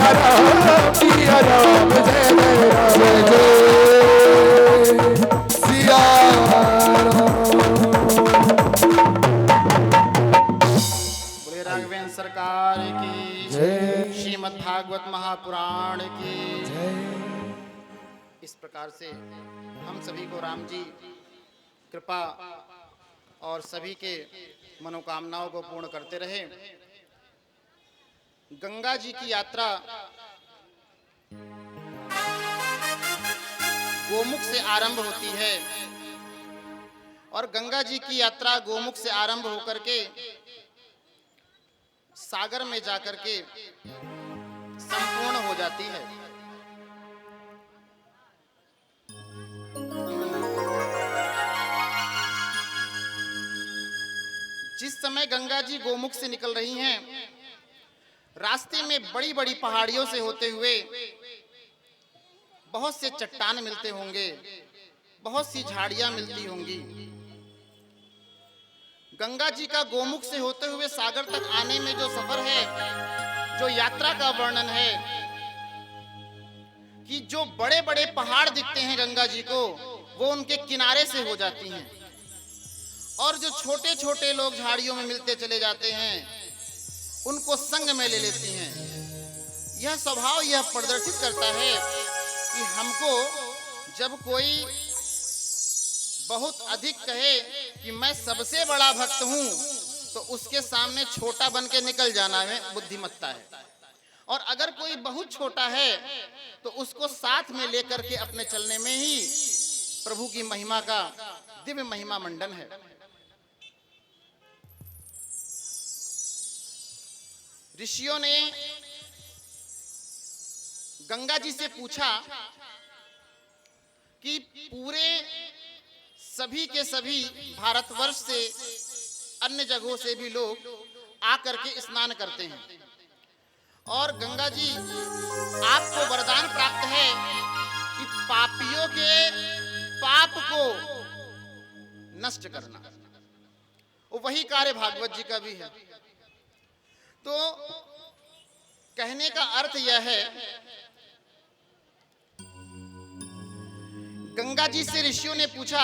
सिया राम जय जय राम जय सिया बोले राघवेंद्र सरकार की जय। श्रीमद् भागवत महापुराण की इस प्रकार से हम सभी को राम जी कृपा और सभी के मनोकामनाओं को पूर्ण करते रहे। गंगा जी की यात्रा गोमुख से आरंभ होती है और गंगा जी की यात्रा गोमुख से आरंभ होकर के सागर में जाकर के संपूर्ण हो जाती है। जिस समय गंगा जी गोमुख से निकल रही हैं, रास्ते में बड़ी बड़ी पहाड़ियों से होते हुए बहुत से चट्टान मिलते होंगे, बहुत सी झाड़ियां मिलती होंगी। गंगा जी का गोमुख से होते हुए सागर तक आने में जो सफर है, जो यात्रा का वर्णन है कि जो बड़े बड़े पहाड़ दिखते हैं गंगा जी को, वो उनके किनारे से हो जाती हैं और जो छोटे छोटे लोग झाड़ियों में मिलते चले जाते हैं, उनको संग में ले लेती हैं। यह स्वभाव यह प्रदर्शित करता है कि हमको जब कोई बहुत अधिक कहे कि मैं सबसे बड़ा भक्त हूं, तो उसके सामने छोटा बन के निकल जाना में बुद्धिमत्ता है। और अगर कोई बहुत छोटा है तो उसको साथ में लेकर के अपने चलने में ही प्रभु की महिमा का दिव्य महिमा मंडन है। ऋषियों ने गंगा जी से पूछा कि पूरे सभी के सभी भारतवर्ष से अन्य जगहों से भी लोग आकर के स्नान करते हैं और गंगा जी आपको वरदान प्राप्त है कि पापियों के पाप को नष्ट करना। वही कार्य भागवत जी का भी है। तो कहने का अर्थ यह है, गंगा जी से ऋषियों ने पूछा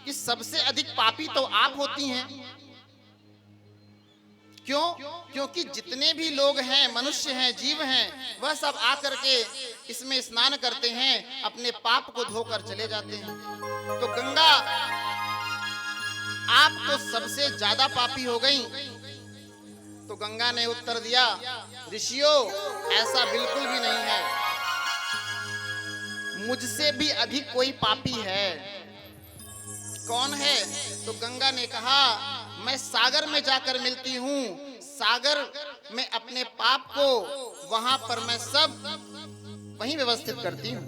कि सबसे अधिक पापी तो आप होती हैं। क्यों? क्योंकि जितने भी लोग हैं, मनुष्य हैं, जीव हैं, वह सब आकर के इसमें स्नान करते हैं, अपने पाप को धोकर चले जाते हैं। तो गंगा आप तो सबसे ज्यादा पापी हो गई। तो गंगा ने उत्तर दिया, ऋषियों ऐसा बिल्कुल भी नहीं है, मुझसे भी अधिक कोई पापी है। कौन है? तो गंगा ने कहा, मैं सागर में जाकर मिलती हूँ, सागर में अपने पाप को वहां पर मैं सब वहीं व्यवस्थित करती हूँ।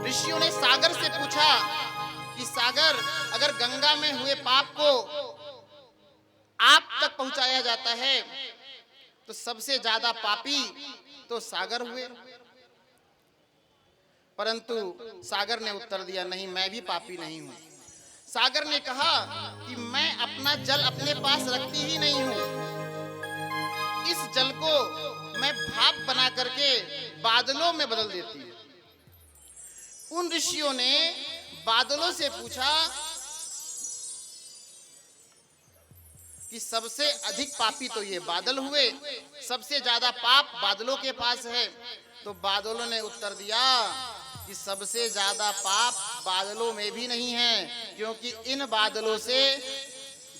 ऋषियों ने सागर से पूछा कि सागर, अगर गंगा में हुए पाप को आप तक पहुंचाया जाता है तो सबसे ज्यादा पापी तो सागर हुए। परंतु सागर ने उत्तर दिया, नहीं, मैं भी पापी नहीं हूं। सागर ने कहा कि मैं अपना जल अपने पास रखती ही नहीं हूं, इस जल को मैं भाप बना करके बादलों में बदल देती हूं। उन ऋषियों ने बादलों से पूछा कि सबसे अधिक पापी तो ये बादल हुए, सबसे ज्यादा पाप बादलों के पास है। तो बादलों ने उत्तर दिया कि सबसे ज्यादा पाप बादलों में भी नहीं है, क्योंकि इन बादलों से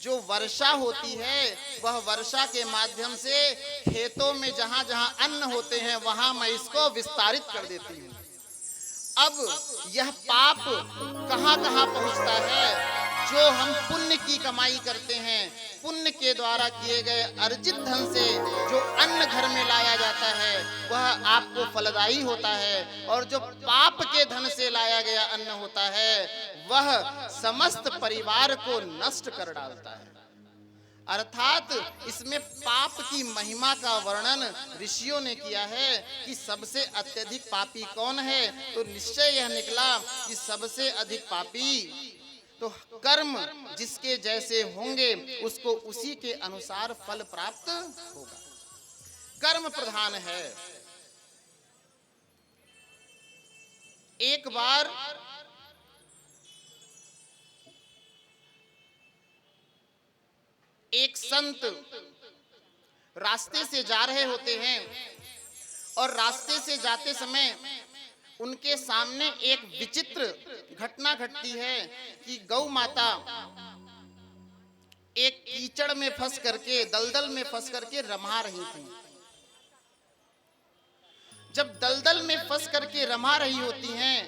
जो वर्षा होती है, वह वर्षा के माध्यम से खेतों में जहां जहां अन्न होते हैं वहां मैं इसको विस्तारित कर देती हूँ। अब यह पाप कहां कहां पहुंचता है? जो हम पुण्य की कमाई करते हैं, पुण्य के द्वारा किए गए अर्जित धन से जो अन्न घर में लाया जाता है, वह आपको फलदायी होता है, और जो पाप के धन से लाया गया अन्न होता है, वह समस्त परिवार को नष्ट कर डालता है। अर्थात इसमें पाप की महिमा का वर्णन ऋषियों ने किया है कि सबसे अत्यधिक पापी कौन है। तो निश्चय यह निकला कि सबसे अधिक पापी तो कर्म जिसके जैसे होंगे उसको उसी के अनुसार फल प्राप्त होगा। कर्म प्रधान है। एक बार एक संत रास्ते से जा रहे होते हैं और रास्ते से जाते समय उनके सामने एक विचित्र घटना घटती है कि गौ माता एक कीचड़ में फंस करके, दलदल में फंस करके रमा रही थी। जब दलदल में फंस करके रमा रही होती हैं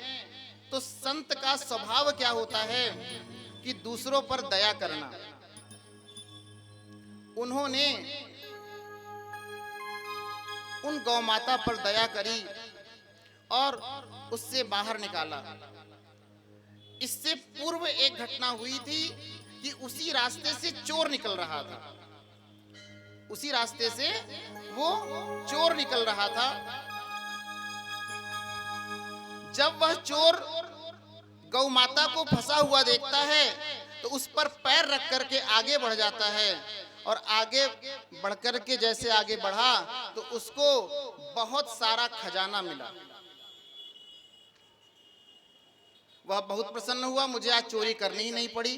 तो संत का स्वभाव क्या होता है कि दूसरों पर दया करना। उन्होंने उन गौ माता पर दया करी और उससे बाहर निकाला। इससे पूर्व एक घटना हुई थी कि उसी रास्ते से चोर निकल रहा था। उसी रास्ते से वो चोर निकल रहा था। जब वह चोर गौ माता को फंसा हुआ देखता है तो उस पर पैर रख करके आगे बढ़ जाता है और आगे बढ़कर के जैसे आगे बढ़ा तो उसको बहुत सारा खजाना मिला। वह बहुत प्रसन्न हुआ, मुझे आज चोरी करनी ही नहीं पड़ी।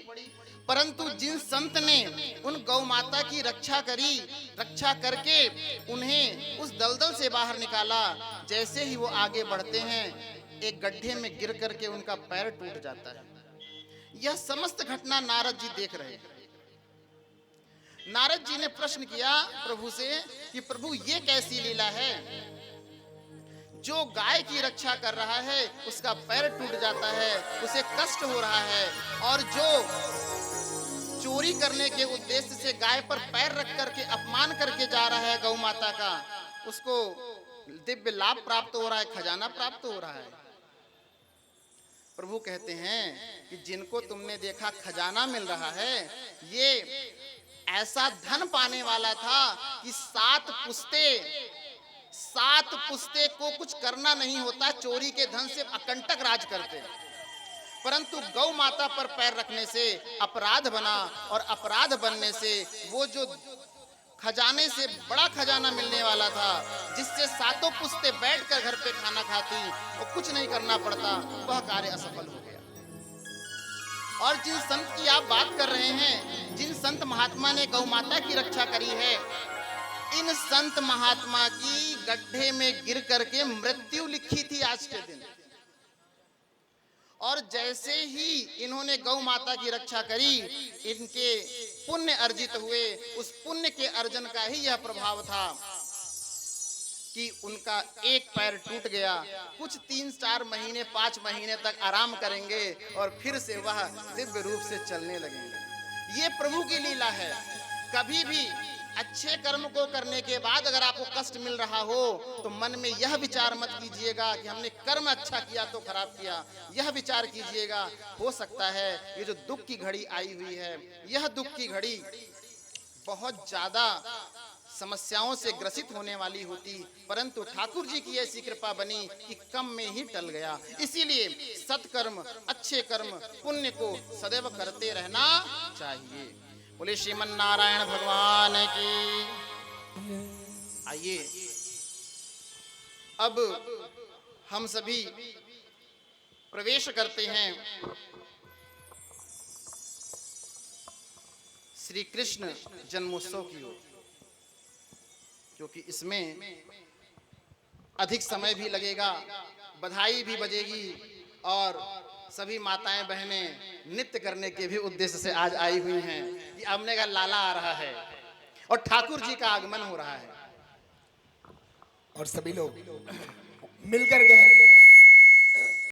परंतु जिन संत ने उन गौ माता की रक्षा करी, रक्षा करके उन्हें उस दलदल से बाहर निकाला, जैसे ही वो आगे बढ़ते हैं एक गड्ढे में गिर करके उनका पैर टूट जाता है। यह समस्त घटना नारद जी देख रहे हैं। नारद जी ने प्रश्न किया प्रभु से कि प्रभु ये कैसी लीला है, जो गाय की रक्षा कर रहा है उसका पैर टूट जाता है, उसे कष्ट हो रहा है, और जो चोरी करने के उद्देश्य से गाय पर पैर रख करके अपमान करके जा रहा है गौ माता का, उसको दिव्य लाभ प्राप्त हो रहा है, खजाना प्राप्त हो रहा है। प्रभु कहते हैं कि जिनको तुमने देखा खजाना मिल रहा है, ये ऐसा धन पाने वाला था कि 7 पुश्ते को कुछ करना नहीं होता, चोरी के धन से अकंटक राज करते। परंतु गौ माता पर पैर रखने से अपराध बना, और अपराध बनने से वो जो खजाने से बड़ा खजाना मिलने वाला था, जिससे 7 पुश्ते बैठकर घर पे खाना खाती, वो कुछ नहीं करना पड़ता, वह कार्य असफल हो गया। और जिन संत की आप बात कर रहे हैं, जिन संत महात्मा ने गौ माता की रक्षा करी है, इन संत महात्मा की गड्ढे में गिर करके मृत्यु लिखी थी आज के दिन। और जैसे ही इन्होंने गौ माता की रक्षा करी, इनके पुण्य अर्जित हुए। उस पुण्य के अर्जन का ही यह प्रभाव था कि उनका एक पैर टूट गया। कुछ 3-4 महीने 5 महीने तक आराम करेंगे और फिर से वह दिव्य रूप से चलने लगेंगे। ये प्रभु की लीला है। कभी भी अच्छे कर्म को करने के बाद अगर आपको कष्ट मिल रहा हो तो मन में यह विचार मत कीजिएगा कि हमने कर्म अच्छा किया तो खराब किया। यह विचार कीजिएगा, हो सकता है ये जो दुख की घड़ी आई हुई है, यह दुख की घड़ी बहुत ज्यादा समस्याओं से ग्रसित होने वाली होती, परंतु ठाकुर जी की ऐसी कृपा बनी कि कम में ही टल गया। इसीलिए सत्कर्म, अच्छे कर्म, पुण्य को सदैव करते रहना चाहिए। बोले श्रीमन नारायण भगवान की। आइए अब हम सभी प्रवेश करते हैं श्री कृष्ण जन्मोत्सव की ओर, क्योंकि इसमें अधिक समय भी लगेगा, बधाई भी बजेगी और सभी माताएं बहनें नृत्य करने के भी उद्देश्य से आज आई हुई हैं कि अमने का लाला आ रहा है और ठाकुर जी का आगमन हो रहा है। और सभी लोग मिलकर के